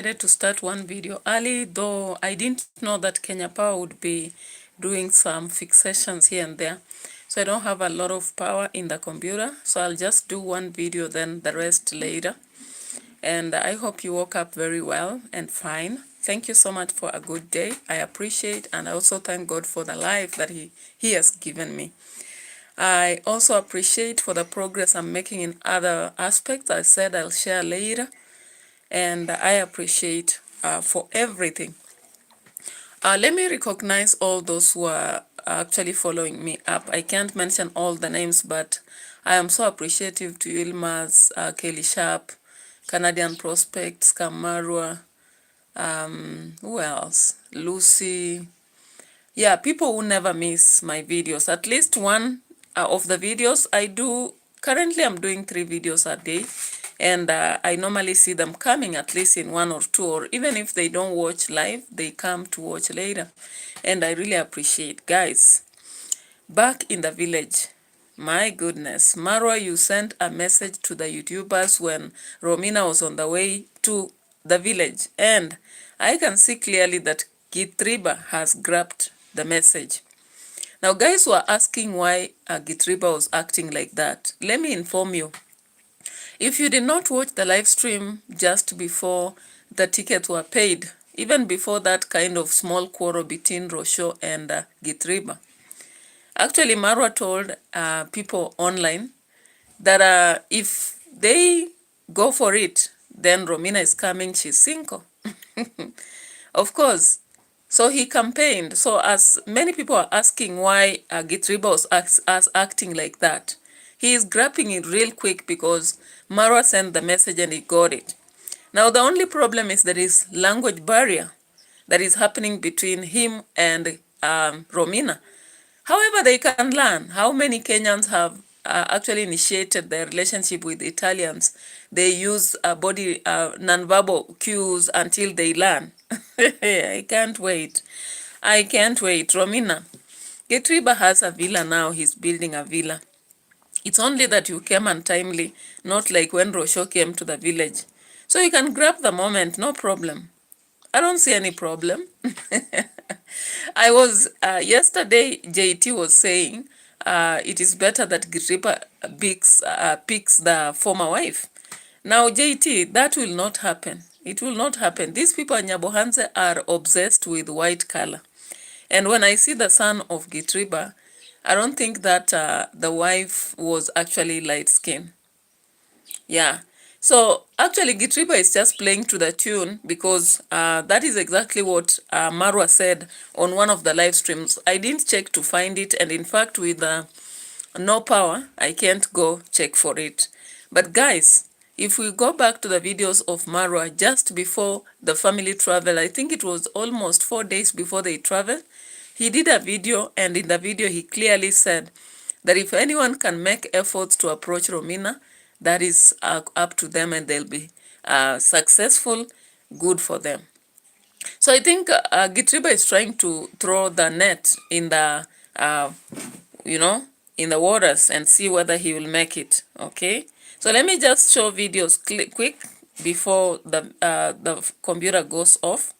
to start one video early, though I didn't know that Kenya Power would be doing some fixations here and there. So I don't have a lot of power in the computer, so I'll just do one video, then the rest later. And I hope you woke up very well and fine. Thank you so much for a good day. I appreciate, and I also thank God for the life that He has given me. I also appreciate for the progress I'm making in other aspects. I said I'll share later. And I appreciate for everything. Let me recognize all those who are actually following me up. I can't mention all the names, but I am so appreciative to Ilmaz, Kelly Sharp, Canadian Prospects, Kamarwa, who else? Lucy. Yeah, people who never miss my videos. At least one of the videos I do. Currently, I'm doing 3 videos a day. And I normally see them coming at least in 1 or 2, or even if they don't watch live, they come to watch later. And I really appreciate. Guys, back in the village, my goodness, Marwa, you sent a message to the YouTubers when Romina was on the way to the village. And I can see clearly that GITRIBA has grabbed the message. Now, guys were asking why GITRIBA was acting like that. Let me inform you. If you did not watch the live stream just before the tickets were paid, even before that kind of small quarrel between Rosho and GITRIBA, actually Marwa told people online that if they go for it, then Romina is coming, she's single. Of course. So he campaigned. So as many people are asking why GITRIBA was acting like that, he is grabbing it real quick because Marwa sent the message and he got it. Now, the only problem is there is language barrier that is happening between him and Romina. However, they can learn. How many Kenyans have actually initiated their relationship with Italians? They use body nonverbal cues until they learn. I can't wait. I can't wait. Romina, GITRIBA has a villa now. He's building a villa. It's only that you came untimely, not like when Rosho came to the village. So you can grab the moment, no problem. I don't see any problem. I was, yesterday, JT was saying it is better that GITRIBA picks the former wife. Now, JT, that will not happen. It will not happen. These people in Nyabohanse are obsessed with white color. And when I see the son of GITRIBA, I don't think that the wife was actually light-skinned. Yeah. So actually, GITRIBA is just playing to the tune because that is exactly what Marwa said on one of the live streams. I didn't check to find it. And in fact, with no power, I can't go check for it. But guys, if we go back to the videos of Marwa just before the family travel, I think it was almost 4 days before they traveled, he did a video, and in the video he clearly said that if anyone can make efforts to approach Romina, that is up to them and they'll be successful, good for them. So I think GITRIBA is trying to throw the net in the, in the waters and see whether he will make it, okay? So let me just show videos quick before the computer goes off.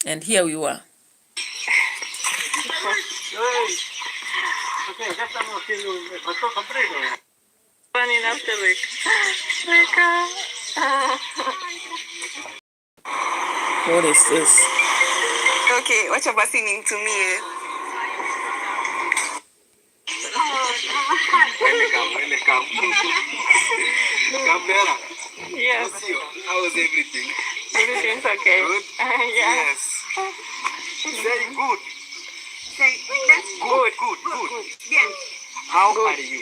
And here we were. Running after it. What is this? Okay, what you're singing to me? Welcome. Yes. How is everything? Everything's okay. Good? Yes. Very good. Good. Yes. How are you?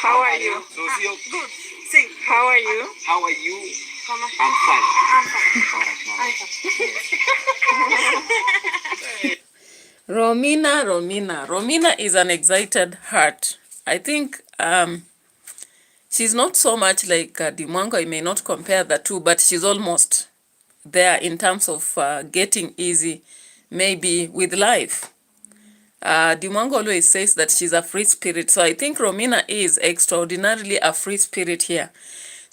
How are you? Good. Sing. How are you? How are you? I'm fine. Romina is an excited heart. I think she's not so much like Dimwango. I may not compare the two, but she's almost there in terms of getting easy, maybe with life. Dimwango always says that she's a free spirit. So I think Romina is extraordinarily a free spirit here.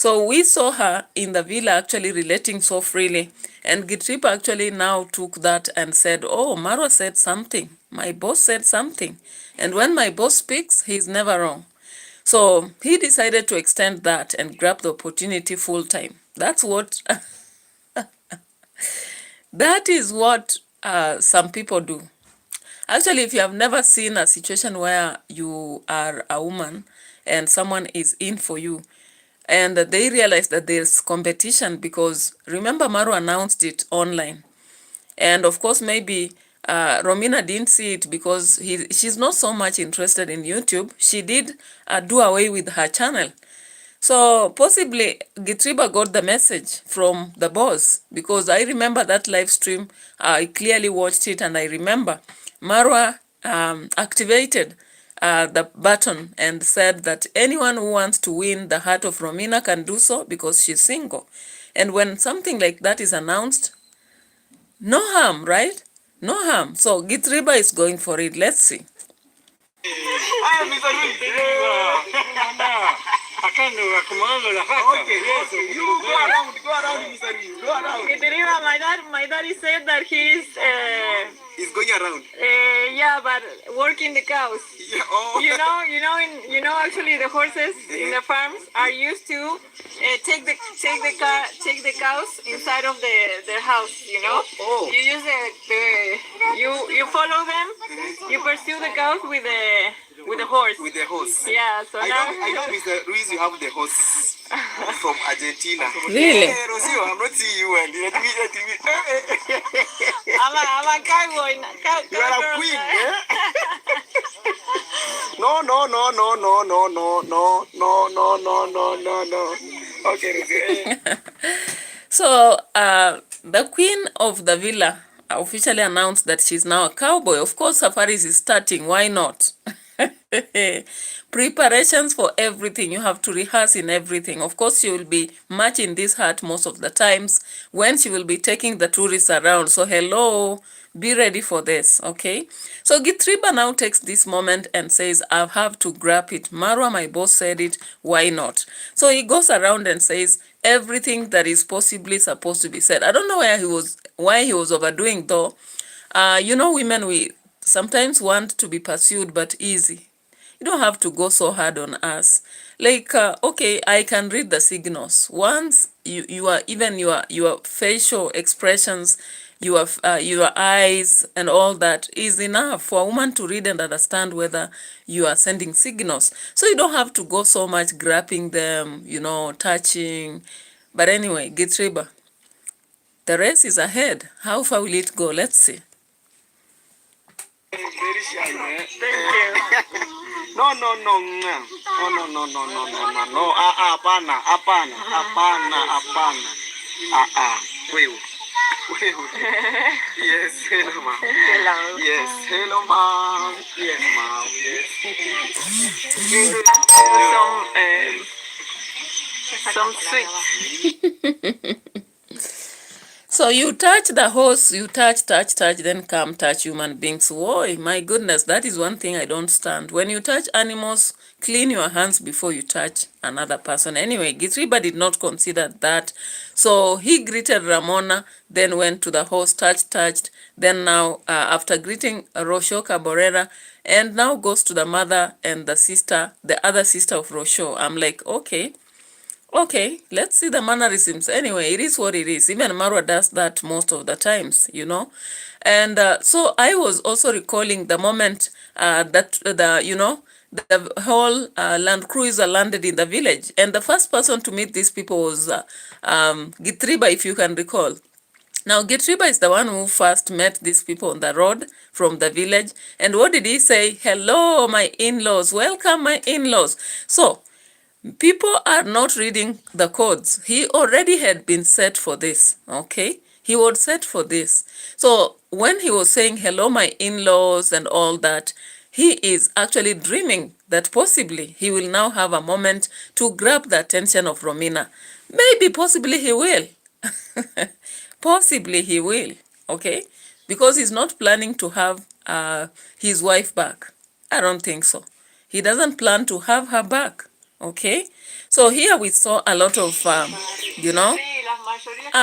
So we saw her in the villa actually relating so freely. And GITRIBA actually now took that and said, oh, Marwa said something. My boss said something. And when my boss speaks, he's never wrong. So he decided to extend that and grab the opportunity full time. That's what, that is what some people do. Actually, if you have never seen a situation where you are a woman and someone is in for you, and they realize that there's competition, because remember Maru announced it online. And of course, maybe Romina didn't see it because she's not so much interested in YouTube. She did do away with her channel. So possibly GITRIBA got the message from the boss, because I remember that live stream. I clearly watched it, and I remember Marwa activated the button and said that anyone who wants to win the heart of Romina can do so because she's single. And when something like that is announced, no harm, right? No harm. So GITRIBA is going for it. Let's see. I am Mr. Okay, yes. You go around, Mr. Go around. GITRIBA, my daddy said that he's He's going around. yeah, but working the cows. Yeah, oh. You know, actually the horses in the farms are used to take the cows inside of their house. You know, Oh. you use you follow them, you pursue the cows with the horse. With the horse. Yeah, so I now know, Mr. Ruiz, you have the horse from Argentina. Really? Hey, Rocio, I'm not seeing you. And let me. I'm a cowboy. You are a queen, eh? No. Okay, Rocio. So the queen of the villa officially announced that she's now a cowboy. Of course, safaris is starting. Why not? Preparations for everything. You have to rehearse in everything. Of course, she will be matching this hat most of the times when she will be taking the tourists around. So hello, be ready for this, okay? So GITRIBA now takes this moment and says, I have to grab it. Marwa, my boss, said it. Why not? So he goes around and says everything that is possibly supposed to be said. I don't know why he was overdoing though. You know, women, we sometimes want to be pursued, but easy. You don't have to go so hard on us. Like, okay, I can read the signals. Once your facial expressions, your eyes and all that is enough for a woman to read and understand whether you are sending signals. So you don't have to go so much grabbing them, you know, touching. But anyway, GITRIBA, the race is ahead. How far will it go? Let's see. Very shy, man. thank you. No. Hapana. Wewe. Yes, hello, ma'am. Hello. Yes, hello, ma'am. Yes, ma'am. Yes. Some sweets. So you touch the horse, you touch, then come touch human beings. Whoa, my goodness, that is one thing I don't stand. When you touch animals, clean your hands before you touch another person. Anyway, GITRIBA did not consider that. So he greeted Ramona, then went to the horse, touched. Then now, after greeting Rosho Caborera, and now goes to the mother and the sister, the other sister of Rosho. I'm like, okay, let's see the mannerisms. Anyway, it is what it is. Even Marwa does that most of the times, you know. And so I was also recalling the moment that the whole Land Cruiser landed in the village. And the first person to meet these people was GITRIBA, if you can recall. Now, GITRIBA is the one who first met these people on the road from the village. And what did he say? Hello, my in-laws. Welcome, my in-laws. So people are not reading the codes. He already had been set for this, okay? He was set for this. So when he was saying, hello, my in-laws and all that, he is actually dreaming that possibly he will now have a moment to grab the attention of Romina. Maybe, possibly he will. Possibly he will, okay? Because he's not planning to have his wife back. I don't think so. He doesn't plan to have her back. Okay, So here we saw a lot of, a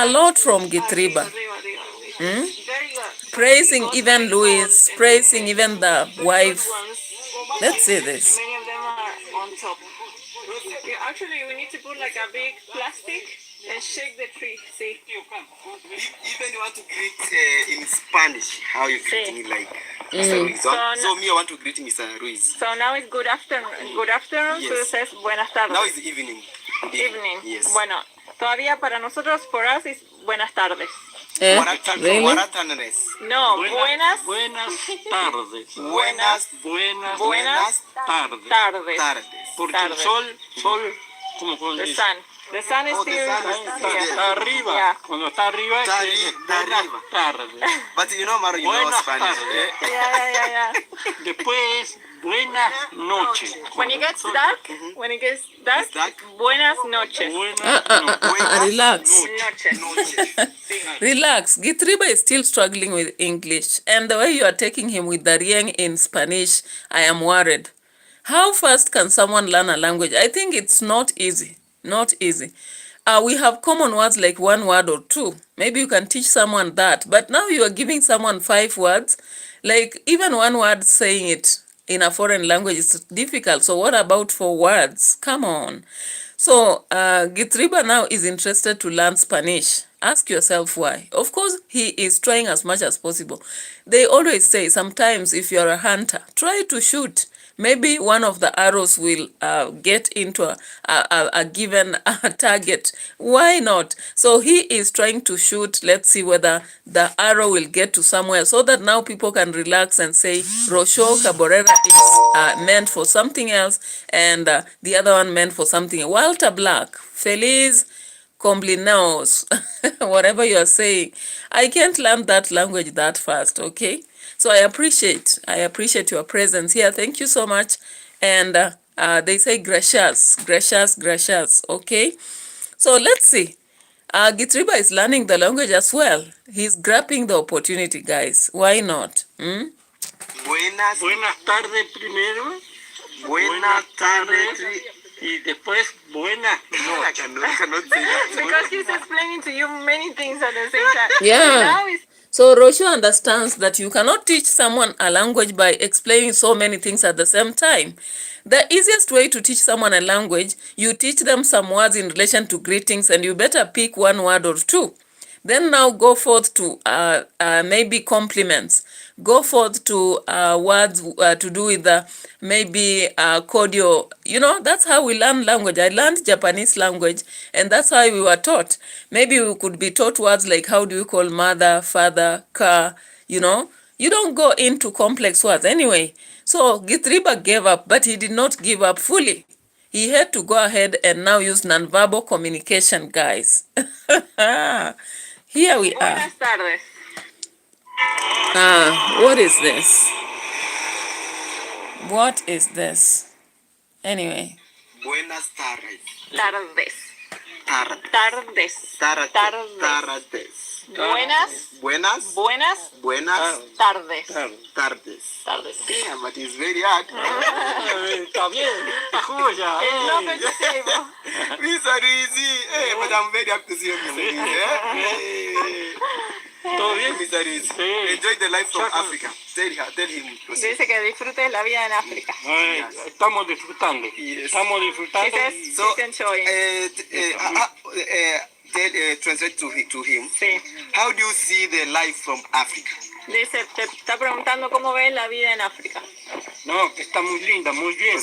lot from GITRIBA. Very good. Praising even Louis, praising even the wife. Let's see this. Many of them are on top. Actually, we need to put like a big plastic and shake the tree. See? Even you want to greet in Spanish, how you greet me like Mr. Ruiz. So me, I want to greet Mr. Ruiz. So now it's good afternoon. Good afternoon. Yes. So it says buenas tardes. Now it's evening. Evening. Yes. Bueno, todavía para nosotros, for us, is buenas tardes. Really? No, buenas tardes. Buenas tardes. Porque el sol, como The sun. The sun is still está arriba. Yeah. Cuando está arriba, Está es arriba. tarde. But you know, Maru, you know Buenas Spanish. tardes. Yeah. Después, buenas noches. When it gets dark, It's dark. buenas noches. Buenas noches. Relax. Noches. Relax. GITRIBA is still struggling with English. And the way you are taking him with the rieng in Spanish, I am worried. How fast can someone learn a language? I think it's not easy. Not easy. We have common words like one word or two. Maybe you can teach someone that. But now you are giving someone 5 words. Like even one word saying it in a foreign language is difficult. So what about 4 words? Come on. So GITRIBA now is interested to learn Spanish. Ask yourself why. Of course, he is trying as much as possible. They always say sometimes if you're a hunter, try to shoot. Maybe one of the arrows will get into a given target. Why not? So he is trying to shoot. Let's see whether the arrow will get to somewhere so that now people can relax and say Rocho Caborera is meant for something else and the other one meant for something. Walter Black, Feliz Comblineos, whatever you are saying. I can't learn that language that fast, okay? So I appreciate your presence here. Thank you so much. And they say gracias, okay? So let's see. GITRIBA is learning the language as well. He's grabbing the opportunity, guys. Why not? Buenas tardes primero. Buenas tardes. Y después buenas noches. Because he's explaining to you many things at the same time. Yeah. Now it's So Rocho understands that you cannot teach someone a language by explaining so many things at the same time. The easiest way to teach someone a language, you teach them some words in relation to greetings and you better pick 1 word or 2. Then now go forth to maybe compliments. Go forth to words to do with maybe cordial. You know, that's how we learn language. I learned Japanese language and that's how we were taught. Maybe we could be taught words like how do you call mother, father, car, you know. You don't go into complex words anyway. So GITRIBA gave up, but he did not give up fully. He had to go ahead and now use nonverbal communication, guys. Here we are. buenas tardes. What is this? What is this? Anyway. Buenas tardes. Tardes. Tardes. Tardes. Buenas tardes. Yeah, but it's very hard. Está bien, está joya. No, pero yo sé, Mr. Rizzi. Hey, but I'm very happy to see you, Mr. Rizzi. ¿Todo bien? Mr. Rizzi. Sí. Enjoy the life from Africa. Tell him. dice que disfrutes la vida en África. Estamos disfrutando. Yes. Estamos disfrutando. He says So, he's enjoying. translate to him. Sí. How do you see the life from Africa? Dice, te está preguntando cómo ves la vida en África. No, que está muy linda, muy bien.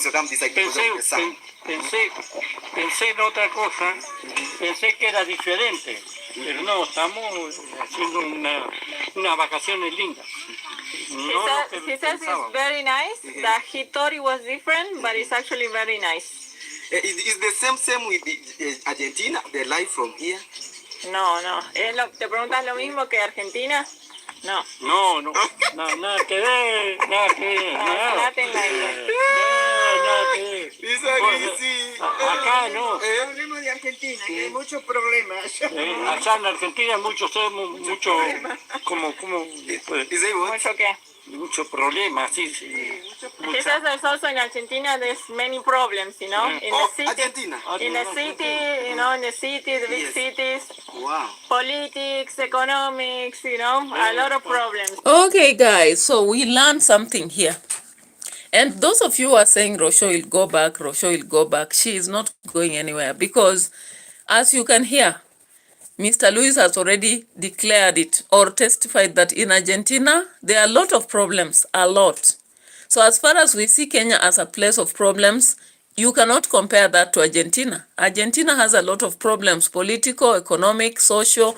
Pensé en otra cosa, pensé que era diferente, pero no, estamos haciendo unas vacaciones lindas. He says it's very nice, that he thought it was different, but it's actually very nice. Is the same with Argentina, the life from here? No, te preguntas lo mismo que Argentina. No. No, nada que ver. Nothing like that. Nada que ver. Acá no. Hablemos de Argentina, que hay muchos problemas. Allá en Argentina mucho, como Is it what? ¿Mucho qué? muchos problemas, sí. he says there's also in Argentina there's many problems, in the city. Argentina. In the city, in the city, the big cities. Wow. Politics, economics, a lot of problems. Okay, guys, so we learned something here. And those of you who are saying Rochelle will go back, Rochelle will go back, she is not going anywhere because, as you can hear, Mr. Luis has already declared it or testified that in Argentina, there are a lot of problems, a lot. So as far as we see Kenya as a place of problems, you cannot compare that to Argentina. Argentina has a lot of problems, political, economic, social.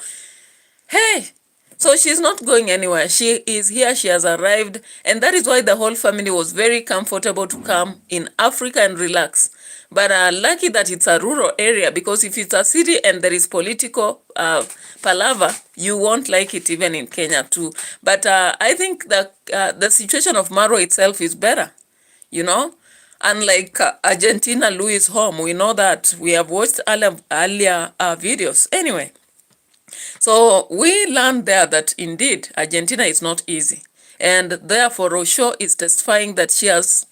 Hey, so she's not going anywhere. She is here, she has arrived, and that is why the whole family was very comfortable to come in Africa and relax. But lucky that it's a rural area, because if it's a city and there is political palaver, you won't like it even in Kenya too. But I think that the situation of Maro itself is better, Unlike Argentina, Luis home, we know that. We have watched earlier videos. Anyway, so we learned there that indeed Argentina is not easy, and therefore Rochelle is testifying that she has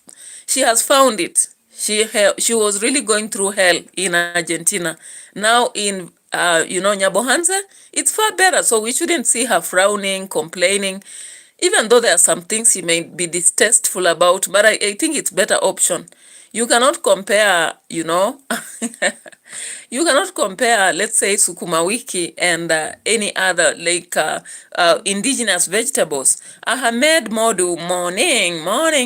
found it. She was really going through hell in Argentina. Now in Nyabohanse, it's far better. So we shouldn't see her frowning, complaining, even though there are some things she may be distasteful about. But I think it's better option. You cannot compare, you cannot compare, let's say, sukuma wiki and any other, like indigenous vegetables. Ahmed Modu,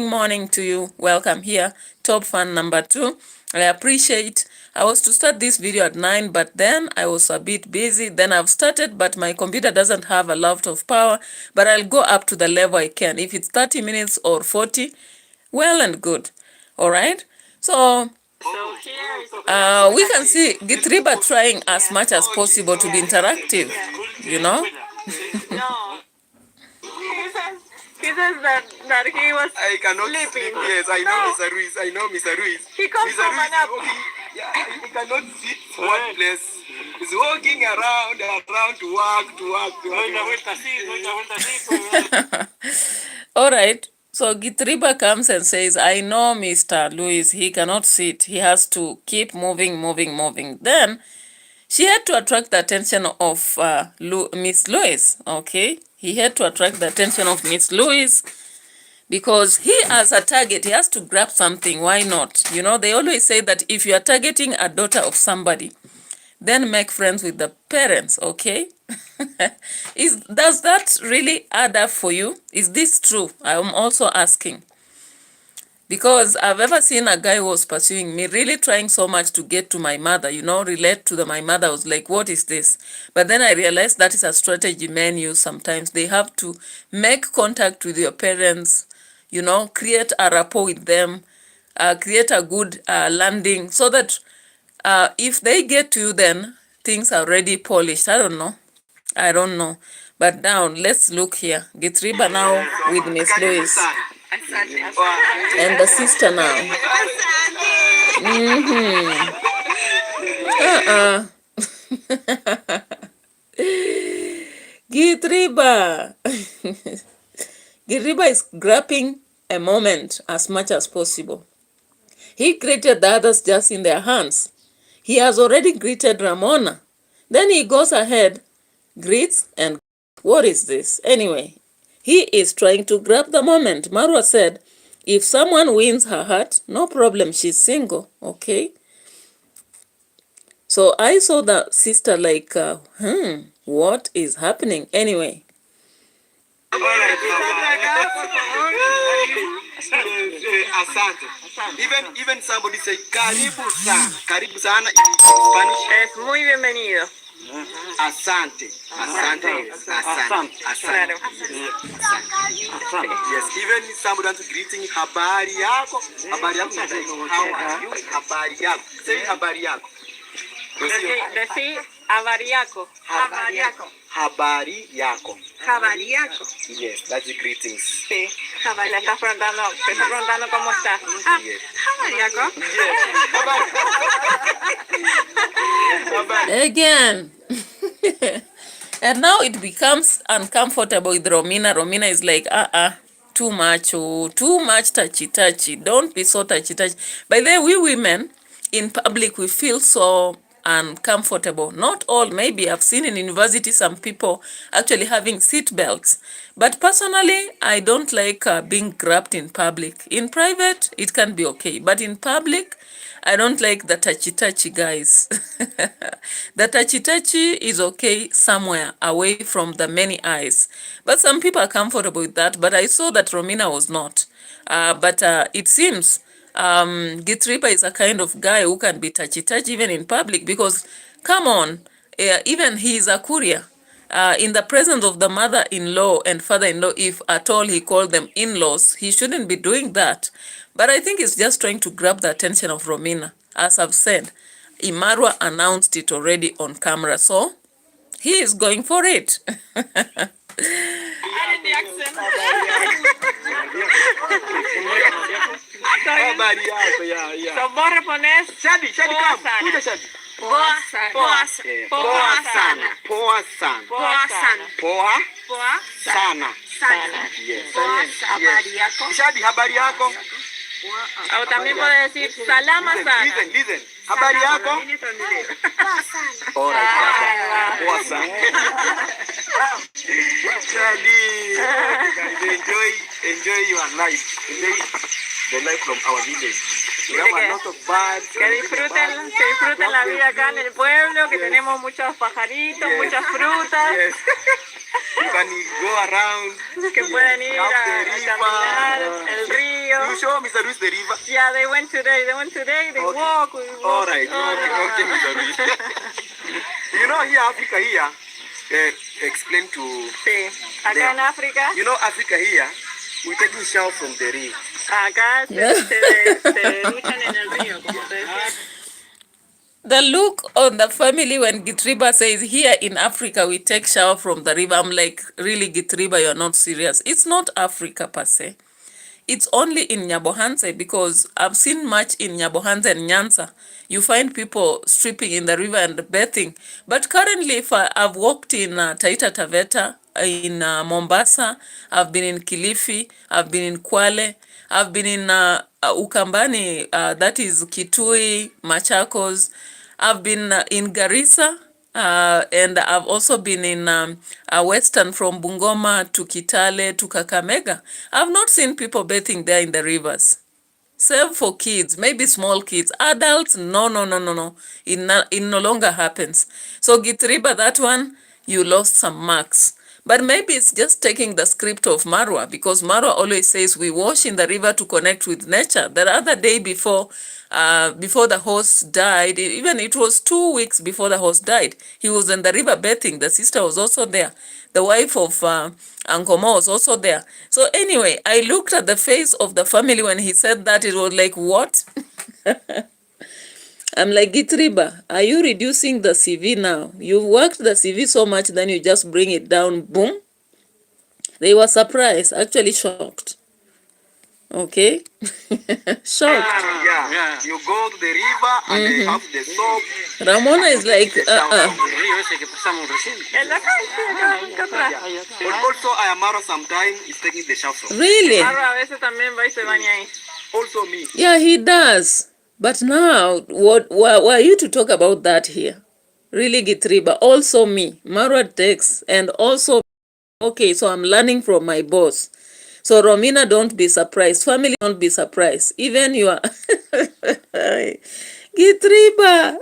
morning to you. Welcome here. Top fan number 2. I appreciate. I was to start this video at 9, but then I was a bit busy. Then I've started, but my computer doesn't have a lot of power. But I'll go up to the level I can. If it's 30 minutes or 40, well and good. All right? So we can see GITRIBA trying as much as possible to be interactive, No. He says that he was I cannot sleeping. sleep. Yes, I know, Mr. Ruiz. I know, Mr. Ruiz. He comes Mr. from Ruiz an up. Yeah, he cannot sit one place. He's walking around to work. All right. So GITRIBA comes and says, I know Mr. Luis, he cannot sit. He has to keep moving. Then she had to attract the attention of Miss Luis, okay? He had to attract the attention of Miss Luis because he, as a target, he has to grab something. Why not? They always say that if you are targeting a daughter of somebody, then make friends with the parents, okay? Does that really add up for you? Is this true? I'm also asking. Because I've ever seen a guy who was pursuing me, really trying so much to get to my mother, relate to my mother. I was like, what is this? But then I realized that is a strategy men use sometimes. They have to make contact with your parents, create a rapport with them, create a good landing so that if they get to you, then things are already polished. I don't know. But now, let's look here. GITRIBA now with Miss Lois. And the sister now. GITRIBA. GITRIBA is grabbing a moment as much as possible. He greeted the others just in their hands. He has already greeted Ramona. Then he goes ahead, greets, and what is this? Anyway, he is trying to grab the moment. Marwa said, if someone wins her heart, no problem, she's single, okay? So I saw the sister like, what is happening? Anyway. Asante. Even somebody say karibu sana in Spanish. Es muy bienvenido. Asante. Yes, even somebody wants greeting habari yako. Habari yako. How are you? Habari yako. Say habari yako. Decí habari yako. Habari yako. Habari yako. Yes, that's the greetings. Sí. Le estás preguntando cómo estás. Yes. Habari yako. Again. And now it becomes uncomfortable with Romina. Romina is like, Too much, oh, too much touchy. Don't be so touchy. By the way, we women in public, we feel so uncomfortable. Not all, maybe I've seen in university some people actually having seat belts. But personally, I don't like being grabbed in public. In private, it can be okay. But in public, I don't like the touchy guys. The touchy is okay somewhere away from the many eyes. But some people are comfortable with that. But I saw that Romina was not. But it seems GITRIBA is a kind of guy who can be touchy even in public, because, come on, even he is a courier. In the presence of the mother-in-law and father-in-law, if at all he called them in-laws, he shouldn't be doing that. But I think he's just trying to grab the attention of Romina. As I've said, Imarwa announced it already on camera, so he is going for it. Habari yako, ya. So vos reponés Shadi, poa come. sana. Kuja Shadi. Poa sana. Poa sana. Poa sana. Poa sana. Poa Poa sana. sana. Yes. Poa habari yako. Shadi, habari yako? O también puedes decir salama sana. Listen. Habari yako? Alright. Poa sana. Shadi, enjoy your life. Enjoy the life from our village. We have a lot of birds. Que disfruten la vida acá en el pueblo, que tenemos muchos pajaritos, muchas frutas. Yes. You can go around. Que pueden ir a caminar el río. You show Mr. Luis the river. Yeah, they went today. They walk. All right. Okay, Mr. Luis. You know, here Africa explain to. Sí. Acá en África. You know, Africa here, we take shower from the river. Acá se duchan en el río, como te decía. The look on the family when GITRIBA says, here in Africa, we take shower from the river. I'm like, really, GITRIBA, you're not serious. It's not Africa per se. It's only in Nyabohanse, because I've seen much in Nyabohanse and Nyanza. You find people stripping in the river and bathing. But currently, if I've walked in Taita Taveta, in Mombasa, I've been in Kilifi, I've been in Kwale, I've been in Ukambani, that is Kitui, Machakos. I've been in Garissa, and I've also been in Western, from Bungoma to Kitale to Kakamega. I've not seen people bathing there in the rivers. Save for kids, maybe small kids. Adults, no. It no longer happens. So GITRIBA, that one, you lost some marks. But maybe it's just taking the script of Marwa, because Marwa always says we wash in the river to connect with nature. The other day before the horse died, even it was 2 weeks before the horse died, he was in the river bathing. The sister was also there. The wife of Ankomo was also there. So anyway, I looked at the face of the family when he said that. It was like, what? I'm like, GITRIBA, are you reducing the CV now? You've worked the CV so much, then you just bring it down, boom. They were surprised, actually shocked. Okay? Shocked. Yeah. You go to the river and they have the soap. Ramona is like, Also, Ayamaro sometimes is taking the shower from. Really? Also me. Yeah, he does. But now, why are you to talk about that here? Really, GITRIBA. Also me. Marwa takes. And also, okay, so I'm learning from my boss. So Romina, don't be surprised. Family, don't be surprised. Even you are... GITRIBA.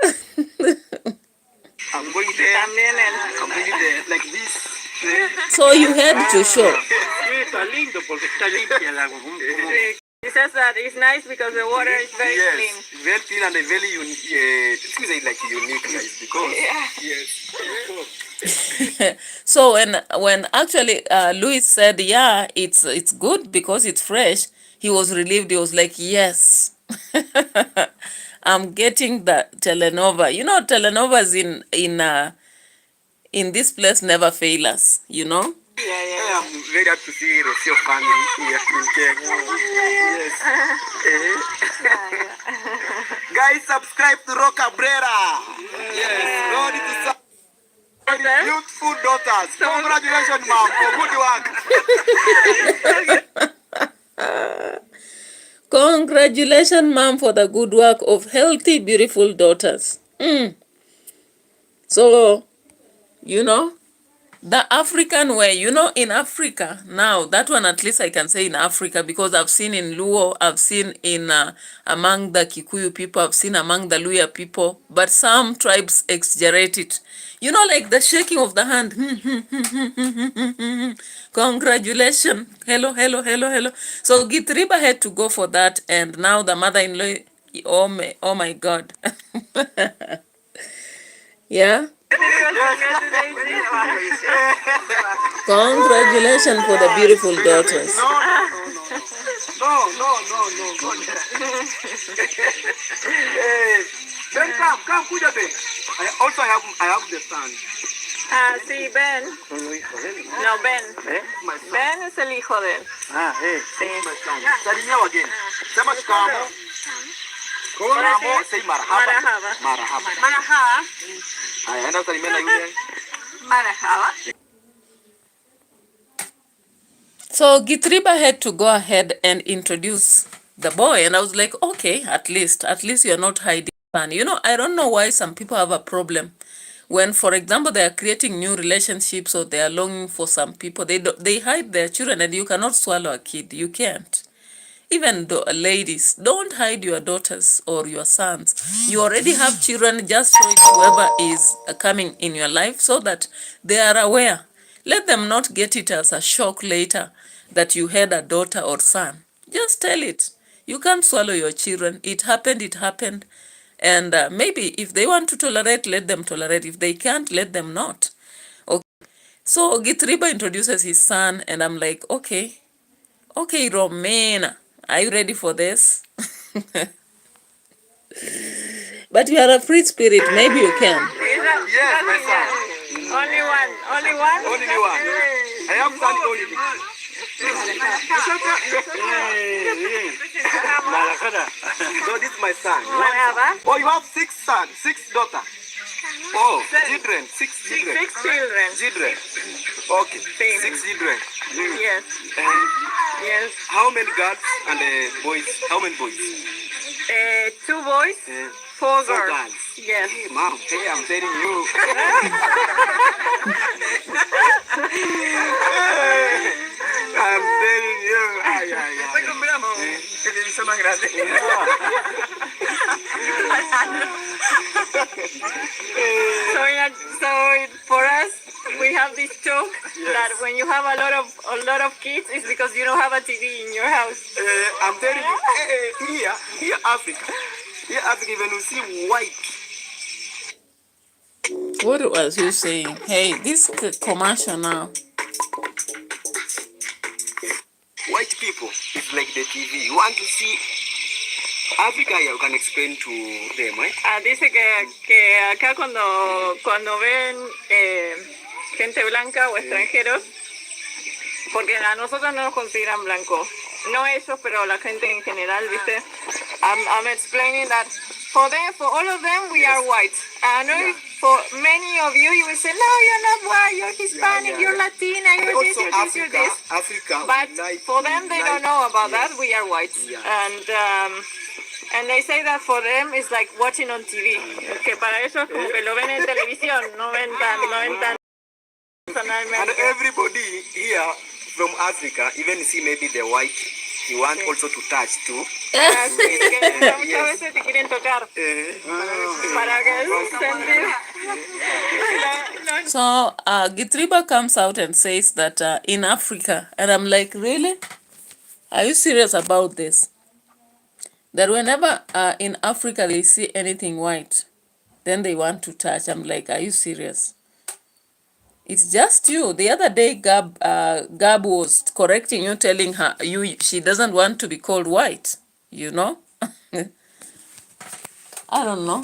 I'm going there like this. So you had to show. He says that it's nice because the water is very clean. Yes, very clean and very unique. It's like unique, guys, because yes. So when actually Louis said, yeah, it's good because it's fresh, he was relieved. He was like, yes, I'm getting the telenova. You know, telenovas in this place never fail us. You know. Yeah. I'm very happy to see your family here in Kenya. Yes. Guys, subscribe to Roca Brera. Yes. Road to beautiful daughters. Congratulations, mom, for good work. Congratulations, mom, for the good work of healthy, beautiful daughters. So, you know, the African way, you know, in Africa, now, that one at least I can say in Africa, because I've seen in Luo, I've seen in among the Kikuyu people, I've seen among the Luya people, but some tribes exaggerate it. You know, like the shaking of the hand. Congratulations. Hello, hello, hello, hello. So GITRIBA had to go for that, and now the mother-in-law, oh my God. Yeah. Congratulations for the beautiful daughters. No. Ben, come, kuja Ben. Also, I have the son. Sí, Ben. No, Ben. Ben es el hijo de él. Sí. Salimia wageni. Sema shikamo. Shikamo, say marhaba. Marhaba. Aya, enda salimia na yule. Marhaba. So GITRIBA had to go ahead and introduce the boy, and I was like, okay, at least you're not hiding. You know, I don't know why some people have a problem when, for example, they are creating new relationships or they are longing for some people. They hide their children, and you cannot swallow a kid. You can't. Even though, ladies, don't hide your daughters or your sons. You already have children, just show it whoever is coming in your life so that they are aware. Let them not get it as a shock later that you had a daughter or son. Just tell it. You can't swallow your children. It happened. And maybe if they want to tolerate, let them tolerate. If they can't, let them not. Okay. So GITRIBA introduces his son, and I'm like, okay, Romina, are you ready for this? But you are a free spirit. Maybe you can. Yes, my son. Only one. Only one. I have son only. So this is my son. Oh, you have 6 sons, 6 daughters. Oh, children, 6 children. 6 children. Children. Okay, 6 children. Yes. Yes. How many girls and boys? How many boys? 2 boys, 4 girls. Yes. Hey, mom, hey, I'm telling you. I'm telling you. So for us, we have this joke that when you have a lot of kids, it's because you don't have a TV in your house. I'm telling you, here Africa, even you see white. What was you saying? Hey, this commercial now. White people, it's like the TV. You want to see Africa, you can explain to them, right? Dice que acá cuando ven gente blanca o extranjeros, porque a nosotros no nos consideran blancos, no ellos, pero la gente en general, ¿viste? I'm explaining that for all of them, we are white. I know for many of you, you will say, no, you're not white, you're Hispanic, you're Latina, you're this, you're this, you're this. Africa, but for them, they don't know about that. We are white. And they say that for them it's like watching on TV. Que para ellos como que lo ven en televisión, no ven tan personalmente. And everybody here from Africa, even see maybe the white, you want also to touch too. Muchas veces te quieren tocar. Para que sentir. So GITRIBA comes out and says that in Africa, and I'm like, really? Are you serious about this? That whenever in Africa they see anything white, then they want to touch. I'm like, are you serious? It's just you. The other day, Gab was correcting you, telling her she doesn't want to be called white. You know? I don't know.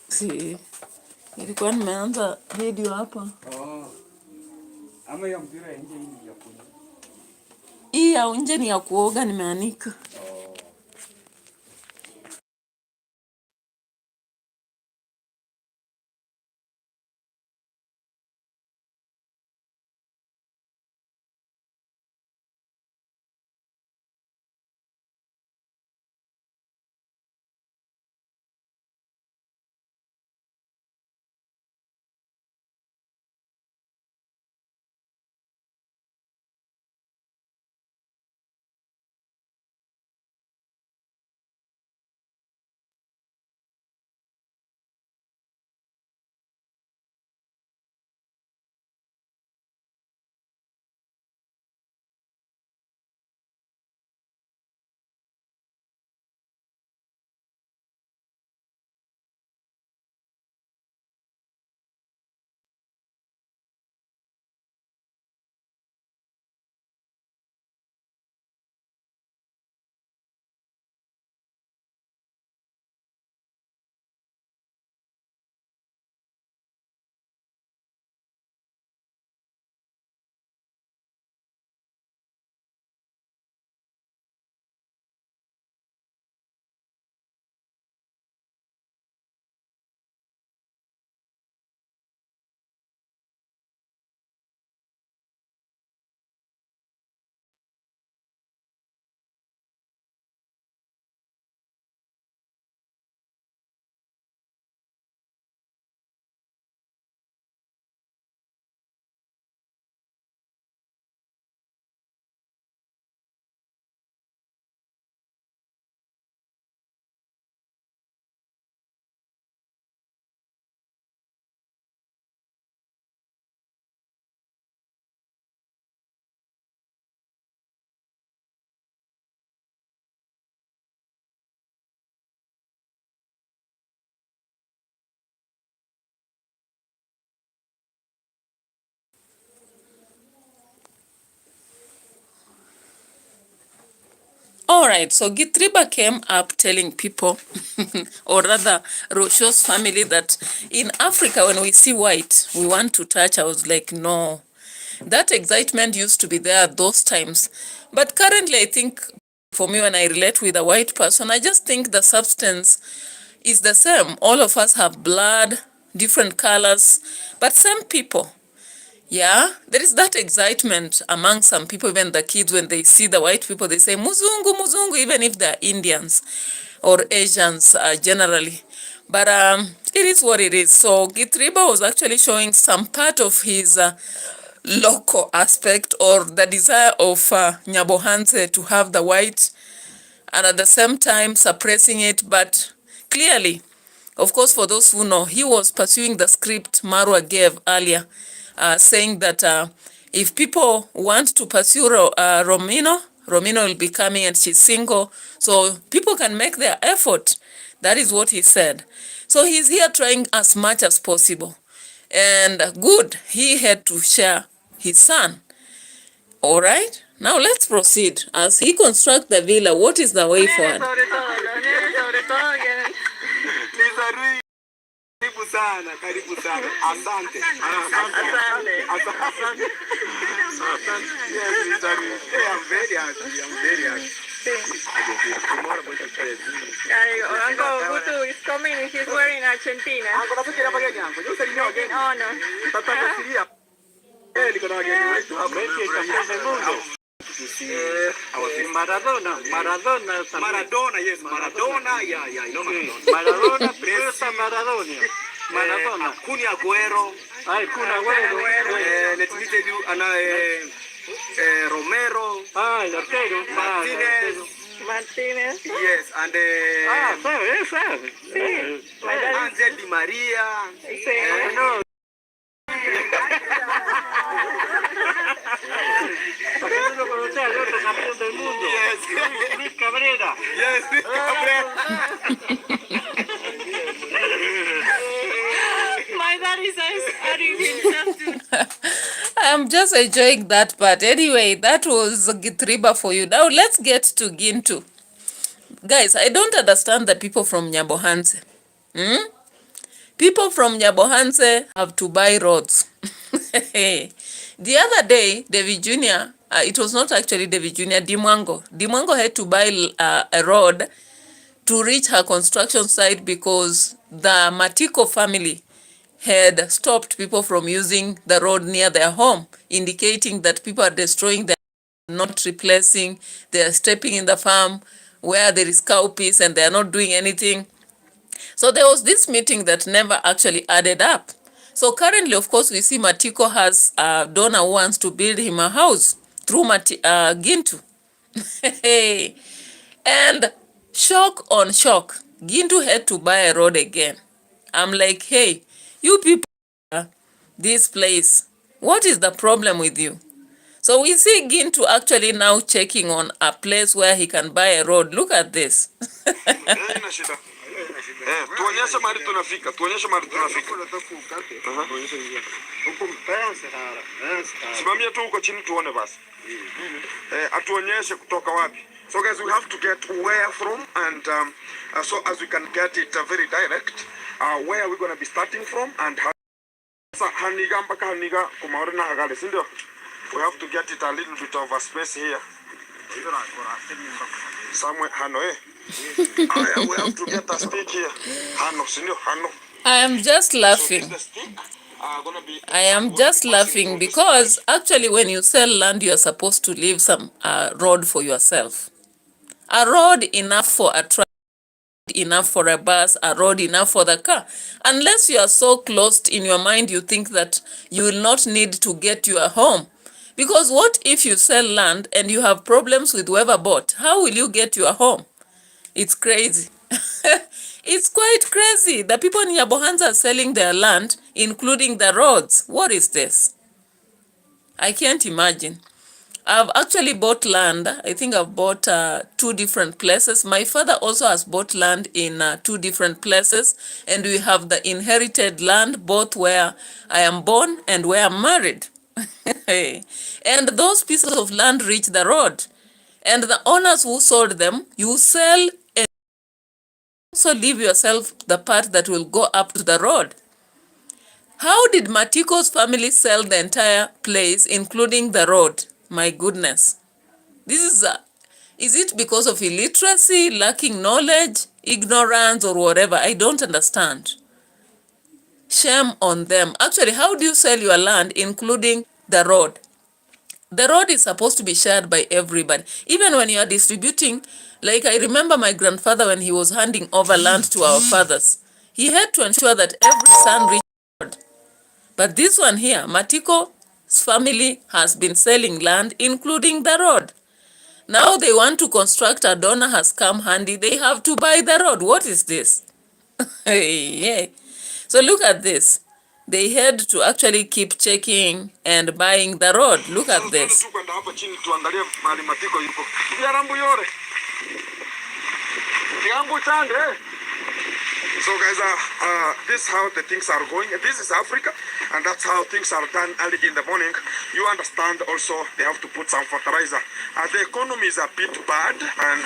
Si ilikuwa nimeanza video hapa. Ama ya mpira nje hii ya kuoga. Hii ya nje ni ya kuoga, nimeanika. All right, so GITRIBA came up telling people, or rather Rosho's family, that in Africa, when we see white, we want to touch. I was like, no. That excitement used to be there at those times. But currently, I think, for me, when I relate with a white person, I just think the substance is the same. All of us have blood, different colors, but same people. Yeah, there is that excitement among some people, even the kids, when they see the white people, they say, Muzungu, Muzungu, even if they're Indians or Asians generally. But it is what it is. So GITRIBA was actually showing some part of his local aspect, or the desire of Nyabohanse to have the white, and at the same time suppressing it. But clearly, of course, for those who know, he was pursuing the script Marwa gave earlier, saying that if people want to pursue Romina will be coming, and she's single, so people can make their effort. That is what he said. So he's here trying as much as possible. And good, he had to share his son. All right, now let's proceed. As he constructs the villa, what is the way forward? Karibu sana, karibu sana. Asante. Asante. Yes, Mr. I'm very happy. I'm very happy. Tomorrow going to play. Uncle Gutu is coming and he's wearing Argentina. Uncle, that's what I'm getting. Uncle, you said you know again. Oh, no. Tata Syria. Eh, niko na again. To have Messi campeón del mundo. To see Maradona, yes, Maradona, yeah, you know Maradona, Messi, Maradona, Kun Agüero, let me tell you, Romero, el arquero, Martínez. yes, and Angel Di Maria, no. Campeón del mundo. Yes. Luis Cabrera. Yes, Luis Cabrera. My daddy says adding himself to. I'm just enjoying that part. Anyway, that was GITRIBA for you. Now let's get to Gintu. Guys, I don't understand the people from Nyabohanse. People from Nyabohanse have to buy roads. The other day, DAVY Jr., it was not actually DAVY Jr., Dimwango had to buy a road to reach her construction site because the MATIKo family had stopped people from using the road near their home, indicating that people are destroying their, not replacing, they are stepping in the farm where there is cow piece and they are not doing anything. So there was this meeting that never actually added up. So currently, of course, we see MATIKO has a donor who wants to build him a house through GINTU. And shock on shock, GINTU had to buy a road again. I'm like, hey, you people, this place, what is the problem with you? So we see GINTU actually now checking on a place where he can buy a road. Look at this. Tuonyeshe mahali tunafika. Simamia tu huko chini tuone basi. Atuonyeshe kutoka wapi. So guys, we have to get where from, and so as we can get it very direct, where are we going to be starting from, and how haniga mpaka haniga kumaorena hagale, sindio? We have to get it a little bit of a space here. Somewhere, Hano, we have to get a stick here. Hano, sindio, Hano. I am just laughing. I am just laughing because actually when you sell land, you are supposed to leave some road for yourself. A road enough for a truck, enough for a bus, a road enough for the car. Unless you are so closed in your mind, you think that you will not need to get your home. Because what if you sell land and you have problems with whoever bought? How will you get your home? It's crazy. It's quite crazy. The people in Nyabohanse are selling their land, including the roads. What is this? I can't imagine. I've actually bought land. I think I've bought 2 different places. My father also has bought land in 2 different places. And we have the inherited land, both where I am born and where I'm married. And those pieces of land reach the road. And the owners who sold them, you sell and also leave yourself the part that will go up to the road. How did Matiko's family sell the entire place, including the road? My goodness. This is it because of illiteracy, lacking knowledge, ignorance, or whatever? I don't understand. Shame on them. Actually, how do you sell your land, including the road? The road is supposed to be shared by everybody. Even when you are distributing, like I remember my grandfather when he was handing over land to our fathers, he had to ensure that every son reached the road. But this one here, Matiko's family has been selling land, including the road. Now they want to construct, a donor has come handy, they have to buy the road. What is this? Yeah. So look at this. They had to actually keep checking and buying the road. Look at this. So guys, this is how the things are going. This is Africa, and that's how things are done early in the morning. You understand also they have to put some fertilizer. The economy is a bit bad, and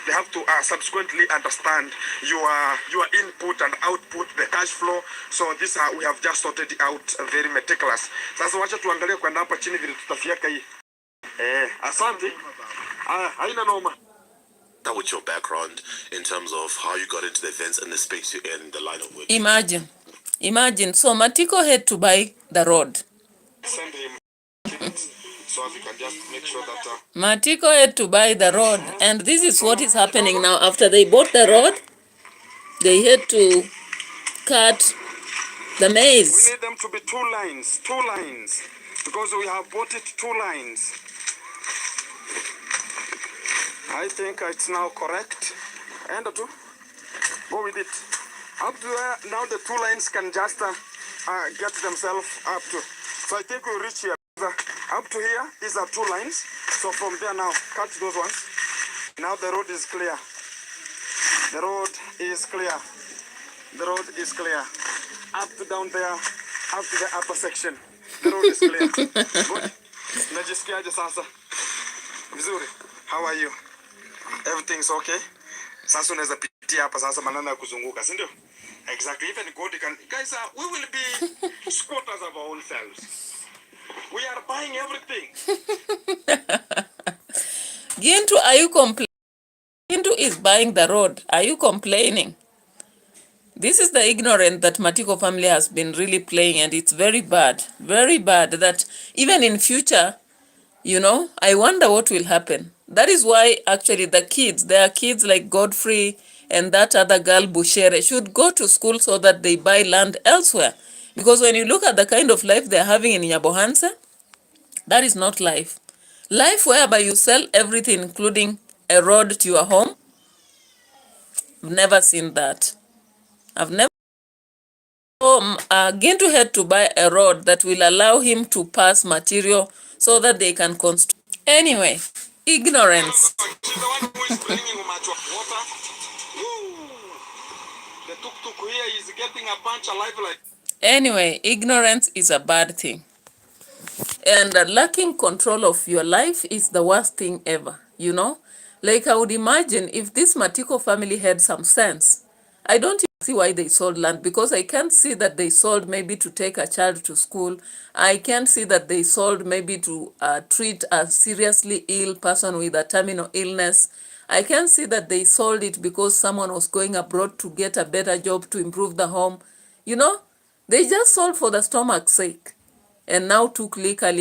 they have to subsequently understand your input and output, the cash flow. So this we have just sorted out very meticulous. Sasa wacha tuangalie kwenda hapa chini vile tutafiaka hii. Asante. Haina noma. That was your background in terms of how you got into the events and the space you're in the line of work. Imagine. So Matiko had to buy the road. Send him so as you can just make sure that Matiko had to buy the road, and this is what is happening now. After they bought the road, they had to cut the maize. we need them to be two lines, because we have bought it 2 lines. I think it's now correct. And go with it. Up to there, now the 2 lines can just get themselves up to. So I think we'll reach here. Up to here, these are 2 lines. So from there now, cut those ones. Now the road is clear. The road is clear. The road is clear. Up to down there, up to the upper section. The road is clear. Good. Najisikiaje sasa? Vizuri. How are you? Everything's okay? Sasa unaweza pitia hapa sasa maneno ya kuzunguka, si ndio? Exactly. Even God can. Guys, we will be squatters of our own selves. We are buying everything. Gintu, are you complaining? Gintu is buying the road. Are you complaining? This is the ignorance that Matiko family has been really playing, and it's very bad that even in future, I wonder what will happen. That is why actually there are kids like Godfrey and that other girl Bushere should go to school so that they buy land elsewhere. Because when you look at the kind of life they're having in Nyabohansa, that is not life. Life whereby you sell everything, including a road to your home. I've never seen that. Gintu had to buy a road that will allow him to pass material so that they can construct. Anyway, ignorance. She's the one who is bringing much of water. The tuk-tuk here is getting a bunch of life like. Anyway, ignorance is a bad thing. And lacking control of your life is the worst thing ever, Like I would imagine if this Matiko family had some sense. I don't even see why they sold land, because I can't see that they sold maybe to take a child to school. I can't see that they sold maybe to treat a seriously ill person with a terminal illness. I can't see that they sold it because someone was going abroad to get a better job to improve the home. They just sold for the stomach's sake. And now took lika.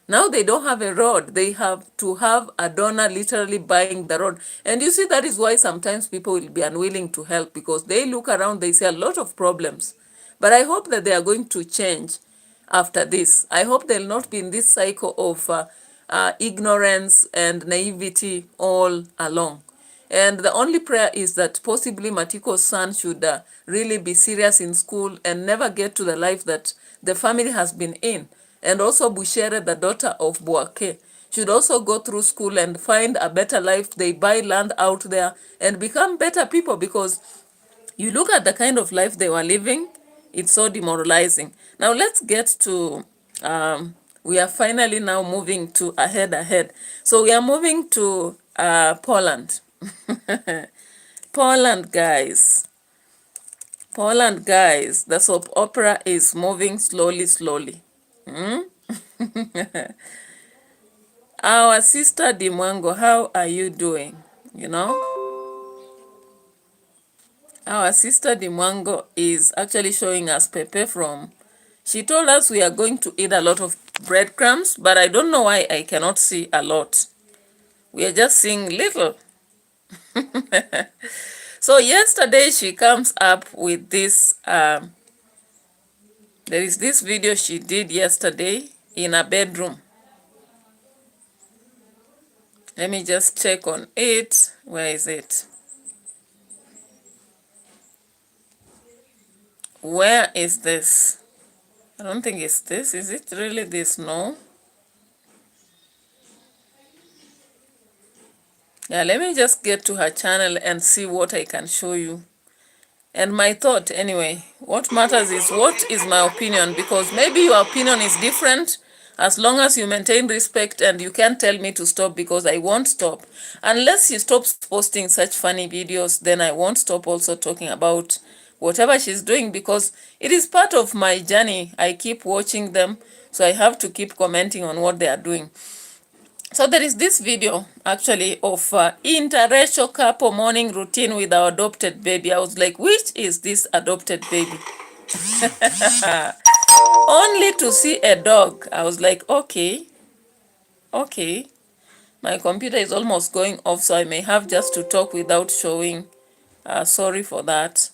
Now they don't have a road. They have to have a donor literally buying the road. And you see, that is why sometimes people will be unwilling to help, because they look around, they see a lot of problems. But I hope that they are going to change after this. I hope they'll not be in this cycle of ignorance and naivety all along. And the only prayer is that possibly Matiko's son should really be serious in school and never get to the life that the family has been in. And also Bushere, the daughter of Boake, should also go through school and find a better life. They buy land out there and become better people, because you look at the kind of life they were living, it's so demoralizing. Now let's get to We are finally now moving to ahead. So we are moving to Poland. Poland, guys. Poland, guys. The soap opera is moving slowly. Our sister Dimwango, how are you doing? You know, our sister Dimwango is actually showing us Pepe from. She told us we are going to eat a lot of breadcrumbs, but I don't know why I cannot see a lot. We are just seeing little. So yesterday she comes up with this, there is this video she did yesterday in a bedroom. Let me just check on it. Where is it? Where is this? I don't think it's this. Is it really this? No. Yeah, let me just get to her channel and see what I can show you. And my thought, anyway, what matters is what is my opinion, because maybe your opinion is different. As long as you maintain respect, and you can't tell me to stop, because I won't stop. Unless she stops posting such funny videos, then I won't stop also talking about whatever she's doing, because it is part of my journey. I keep watching them, so I have to keep commenting on what they are doing. So there is this video actually of interracial couple morning routine with our adopted baby. I was like, which is this adopted baby? Only to see a dog. I was like, okay. My computer is almost going off, so I may have just to talk without showing. Sorry for that.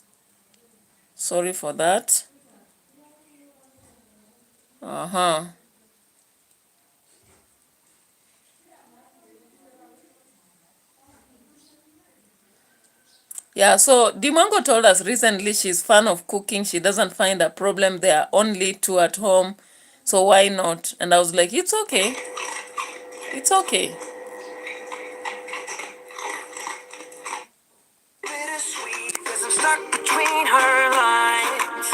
Yeah, so Dimongo told us recently she's fan of cooking. She doesn't find a problem. There are only two at home, so why not? And I was like, it's okay. It's okay. Bittersweet, 'cause I'm stuck between her lines.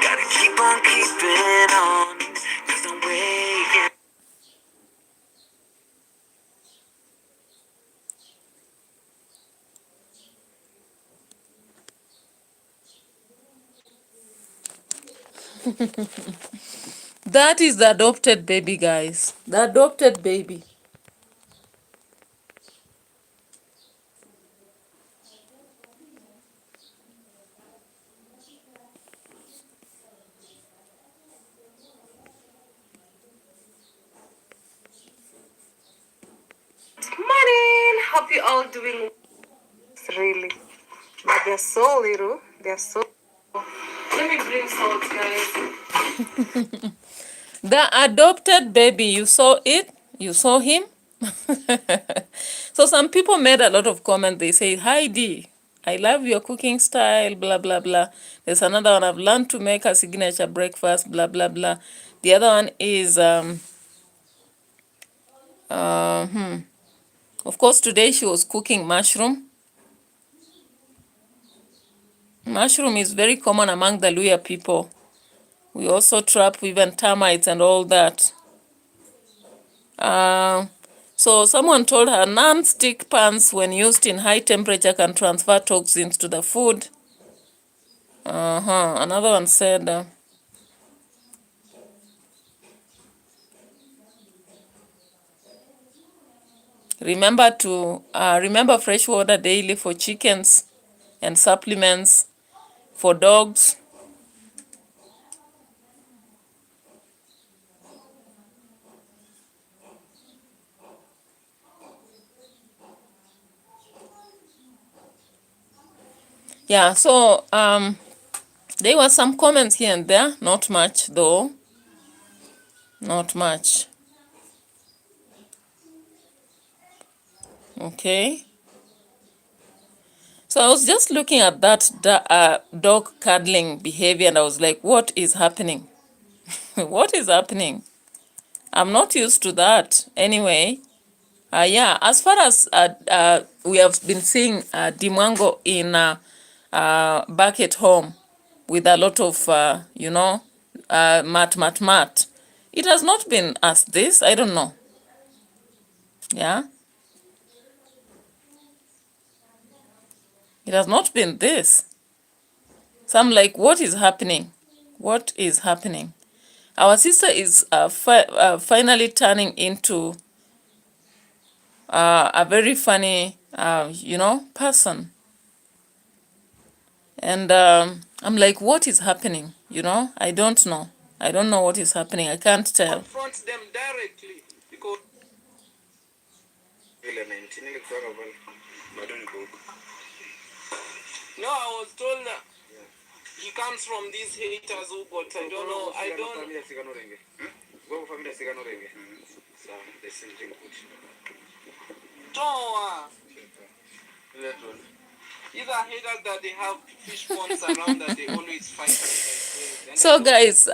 Gotta keep on keeping on. There's no way. That is the adopted baby, guys. The adopted baby. Morning! Hope you all doing really. But they're so little. They're so. Let me bring salt, guys. The adopted baby, you saw it? You saw him? So some people made a lot of comments. They say, hi Dee, I love your cooking style, blah, blah, blah. There's another one, I've learned to make a signature breakfast, blah, blah, blah. The other one is, of course, today she was cooking mushroom. Mushroom is very common among the Luya people. We also trap even termites and all that. So someone told her non-stick pans when used in high temperature can transfer toxins to the food. Another one said, remember fresh water daily for chickens and supplements for dogs. Yeah, so there were some comments here and there, not much though, not much. Okay, so I was just looking at that dog cuddling behavior, and I was like, what is happening? What is happening? I'm not used to that. Anyway, yeah, as far as we have been seeing Dimwango in back at home with a lot of, you know, mat. It has not been as this. I don't know. Yeah. It has not been this. So I'm like, what is happening? What is happening? Our sister is finally turning into a very funny, you know, person. And I'm like, what is happening? You know, I don't know. I don't know what is happening. I can't tell. Confront them directly because no, I was told that he comes from these haters who got, I don't know, I don't these are haters that they have fish ponds around that they always fight. So guys,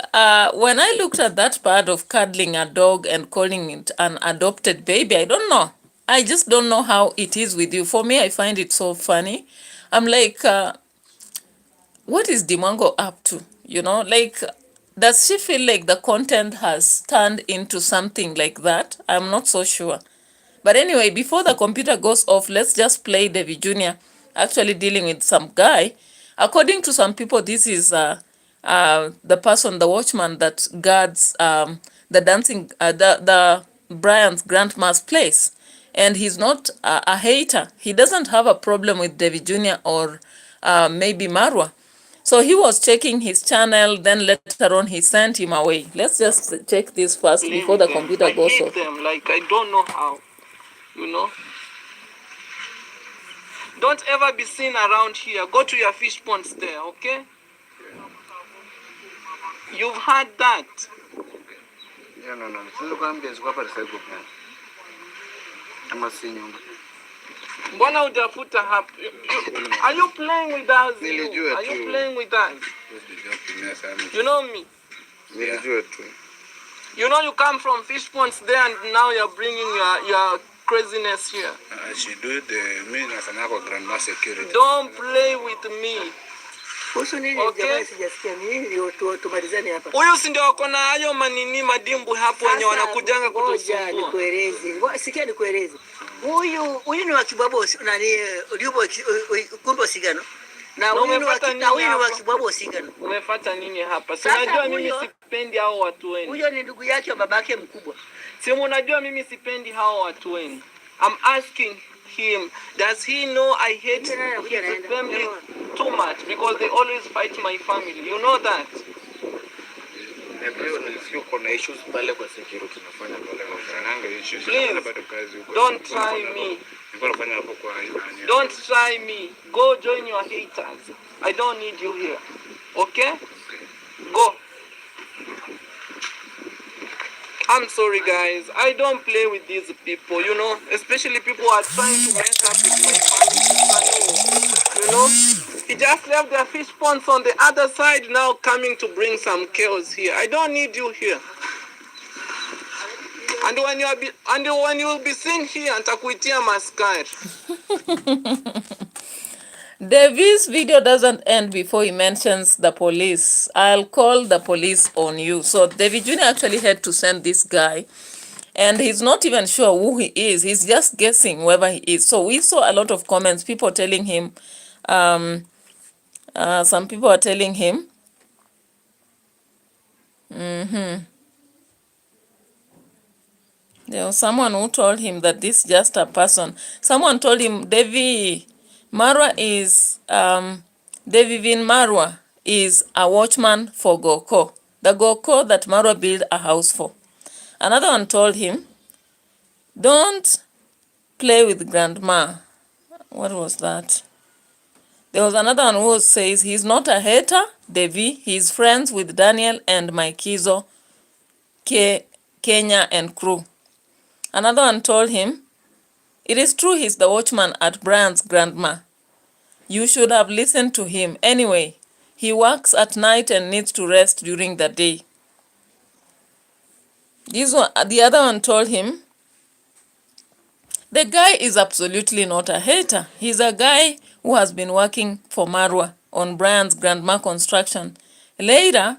when I looked at that part of cuddling a dog and calling it an adopted baby, I don't know. I just don't know how it is with you. For me, I find it so funny. I'm like, what is Dimango up to? You know, like, does she feel like the content has turned into something like that? I'm not so sure. But anyway, before the computer goes off, let's just play Davy Jr. actually dealing with some guy. According to some people, this is the person, the watchman that guards the dancing, the Brian's grandma's place. And he's not a hater. He doesn't have a problem with Davy Jr. or maybe Marwa. So he was checking his channel, then later on he sent him away. Let's just check this first before the computer goes off. I hate them, like I don't know how, you know. Don't ever be seen around here. Go to your fish ponds there, okay? You've had that. Yeah, no. Mbona hujafuta hapa? Are you playing with us? Are you playing with us? You know me? You know you come from fish ponds there and now you're bringing your craziness here. She do the grandma security. Don't play with me. Okay. Huyu si ndio wako na hayo manini madimbu hapo wenye wanakujanga kutusumbua. Nikueleze. Sikia nikueleze. Huyu ni wa Kibabo nani Liubo Kumbo Sigano. Na huyu ni wa Kibabo Sigano. Umefuata nini hapa? Si unajua mimi sipendi hao watu wenu. Huyo ni ndugu yake wa babake mkubwa. Si unajua mimi sipendi hao watu wenu. I'm asking him, does he know I hate his family too much because they always fight my family? You know that? Please, don't try me. Don't try me. Go join your haters. I don't need you here. Okay? Go. I'm sorry guys, I don't play with these people, you know, especially people who are trying to mess up with my family, you know. He just left their fish ponds on the other side, now coming to bring some chaos here. I don't need you here. And when you will be seen here, nitakuitia maskari. Davy's video doesn't end before he mentions the police. I'll call the police on you. So Davy Jr. actually had to send this guy. And he's not even sure who he is. He's just guessing whoever he is. So we saw a lot of comments, people telling him, some people are telling him, there was someone who told him that this is just a person. Someone told him, Davy, Marwa is, Davy Marwa is a watchman for Goko. The Goko that Marwa built a house for. Another one told him, don't play with grandma. What was that? There was another one who says he's not a hater, DAVY. He's friends with Daniel and Maikizo, Kenya and crew. Another one told him, it is true he's the watchman at Brian's grandma. You should have listened to him. Anyway, he works at night and needs to rest during the day. The other one told him, the guy is absolutely not a hater. He's a guy who has been working for Marwa on Brian's grandma construction. Later,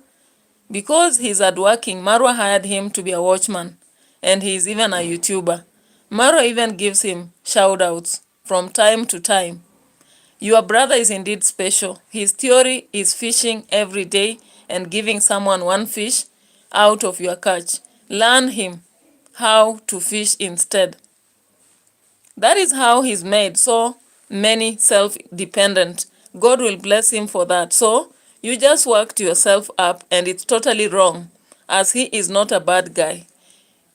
because he's hardworking, Marwa hired him to be a watchman, and he's even a YouTuber. Marwa even gives him shout-outs from time to time. Your brother is indeed special. His theory is fishing every day and giving someone one fish out of your catch. Learn him how to fish instead. That is how he's made so many self-dependent. God will bless him for that. So you just worked yourself up, and it's totally wrong, as he is not a bad guy.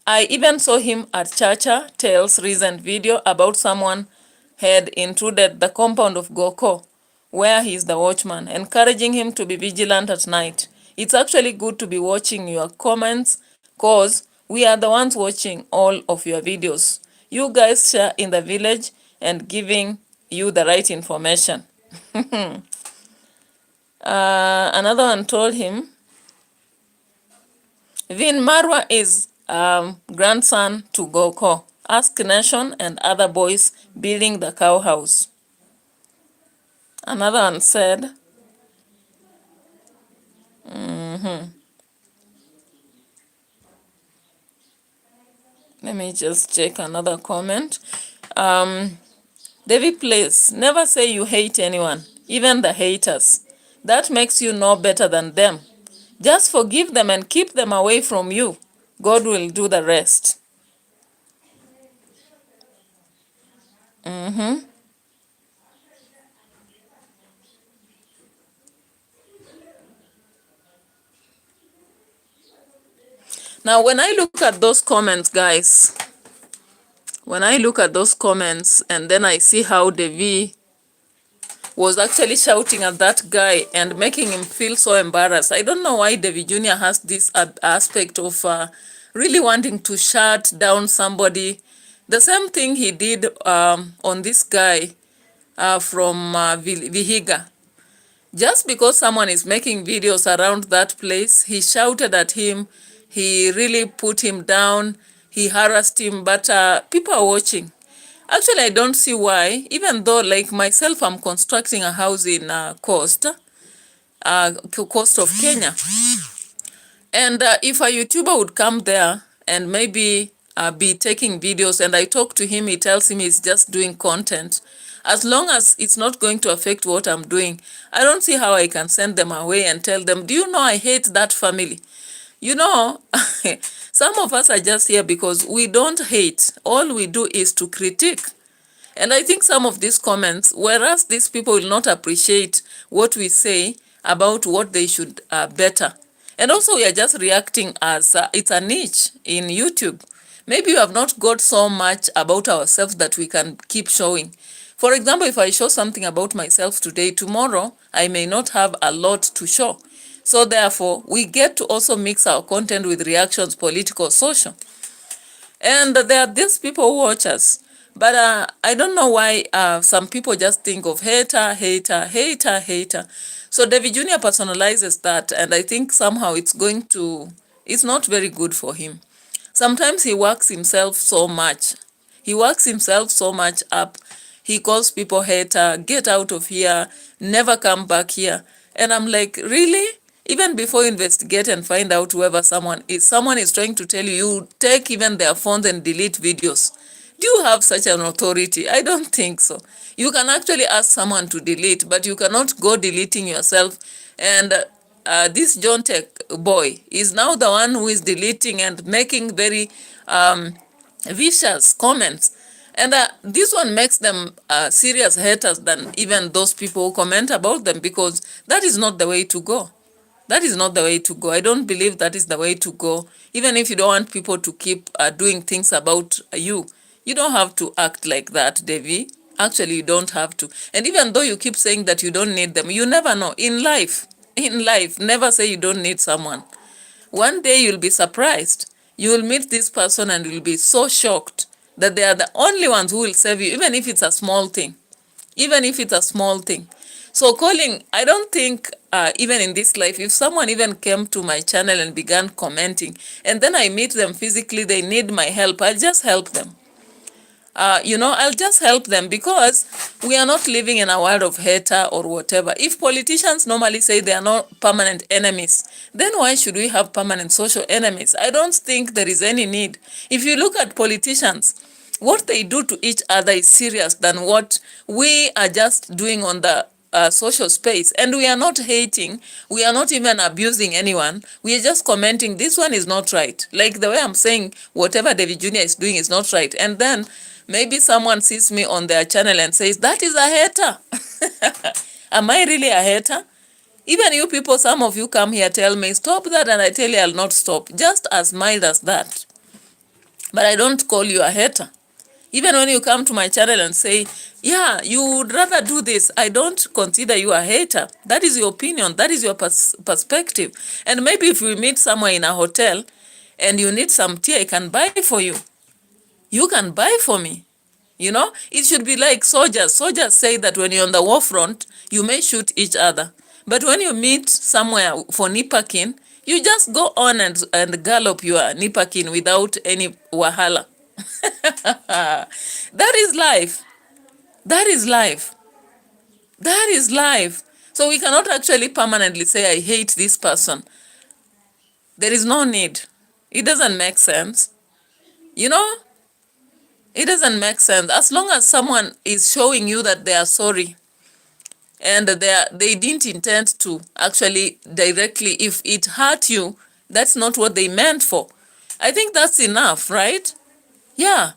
I even saw him at Chacha Tales' recent video about someone had intruded the compound of Goko, where he is the watchman, encouraging him to be vigilant at night. It's actually good to be watching your comments, cause we are the ones watching all of your videos. You guys share in the village and giving you the right information. Another one told him, Vin Marwa is grandson to Goko. Ask Nation and other boys building the cow house. Another one said, let me just check another comment. David Place, never say you hate anyone, even the haters. That makes you know better than them. Just forgive them and keep them away from you. God will do the rest. Now, when I look at those comments, guys, when I look at those comments and then I see how DAVY was actually shouting at that guy and making him feel so embarrassed. I don't know why DAVY Jr. has this aspect of really wanting to shut down somebody. The same thing he did on this guy from Vihiga. Just because someone is making videos around that place, he shouted at him, he really put him down, he harassed him, but people are watching. Actually, I don't see why, even though, like myself, I'm constructing a house in coast of Kenya. And if a YouTuber would come there and maybe be taking videos, and I talk to him, he tells him he's just doing content. As long as it's not going to affect what I'm doing, I don't see how I can send them away and tell them, do you know I hate that family? You know, some of us are just here because we don't hate. All we do is to critique. And I think some of these comments, whereas these people will not appreciate what we say about what they should better. And also we are just reacting as it's a niche in YouTube. Maybe you have not got so much about ourselves that we can keep showing. For example, if I show something about myself today, tomorrow I may not have a lot to show. So therefore, we get to also mix our content with reactions, political, social. And there are these people who watch us. But I don't know why some people just think of hater, hater, hater, hater. So DAVY Jr. personalizes that, and I think somehow it's not very good for him. Sometimes he works himself so much. He works himself so much up. He calls people hater, get out of here, never come back here. And I'm like, really? Even before you investigate and find out whoever someone is trying to tell you, you take even their phones and delete videos. Do you have such an authority? I don't think so. You can actually ask someone to delete, but you cannot go deleting yourself. And this John Tech boy is now the one who is deleting and making very vicious comments. And this one makes them serious haters than even those people who comment about them, because that is not the way to go. That is not the way to go. I don't believe that is the way to go. Even if you don't want people to keep doing things about you, you don't have to act like that, DAVY. Actually, you don't have to. And even though you keep saying that you don't need them, you never know. In life, never say you don't need someone. One day you'll be surprised. You will meet this person and you'll be so shocked that they are the only ones who will save you, even if it's a small thing. Even if it's a small thing. So calling, I don't think even in this life, if someone even came to my channel and began commenting, and then I meet them physically, they need my help, I'll just help them. I'll just help them, because we are not living in a world of hater or whatever. If politicians normally say they are not permanent enemies, then why should we have permanent social enemies? I don't think there is any need. If you look at politicians, what they do to each other is serious than what we are just doing on the social space. And we are not hating, we are not even abusing anyone, we are just commenting this one is not right. Like the way I'm saying whatever David Jr. is doing is not right. And then maybe someone sees me on their channel and says, that is a hater. Am I really a hater? Even you people, some of you come here, tell me, stop that, and I tell you I'll not stop. Just as mild as that. But I don't call you a hater. Even when you come to my channel and say, yeah, you would rather do this, I don't consider you a hater. That is your opinion. That is your perspective. And maybe if we meet somewhere in a hotel and you need some tea, I can buy for you. You can buy for me. You know, it should be like soldiers. Soldiers say that when you're on the war front, you may shoot each other. But when you meet somewhere for nipperkin, you just go on and gallop your nipperkin without any wahala. That is life. That is life. That is life. So we cannot actually permanently say, I hate this person. There is no need. It doesn't make sense. You know? It doesn't make sense. As long as someone is showing you that they are sorry and they didn't intend to actually directly, if it hurt you, that's not what they meant for. I think that's enough, right? Yeah.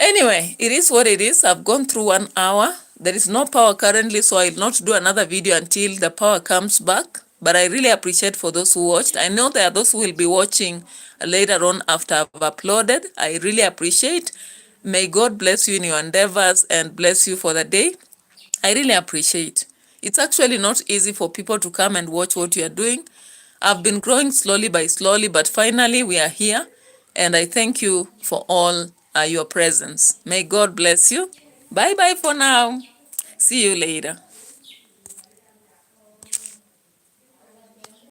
Anyway, it is what it is. I've gone through 1 hour. There is no power currently, so I'll not do another video until the power comes back. But I really appreciate for those who watched. I know there are those who will be watching later on after I've uploaded. I really appreciate. May God bless you in your endeavors and bless you for the day. I really appreciate. It's actually not easy for people to come and watch what you are doing. I've been growing slowly by slowly, but finally we are here. And I thank you for all your presence. May God bless you. Bye-bye for now. See you later.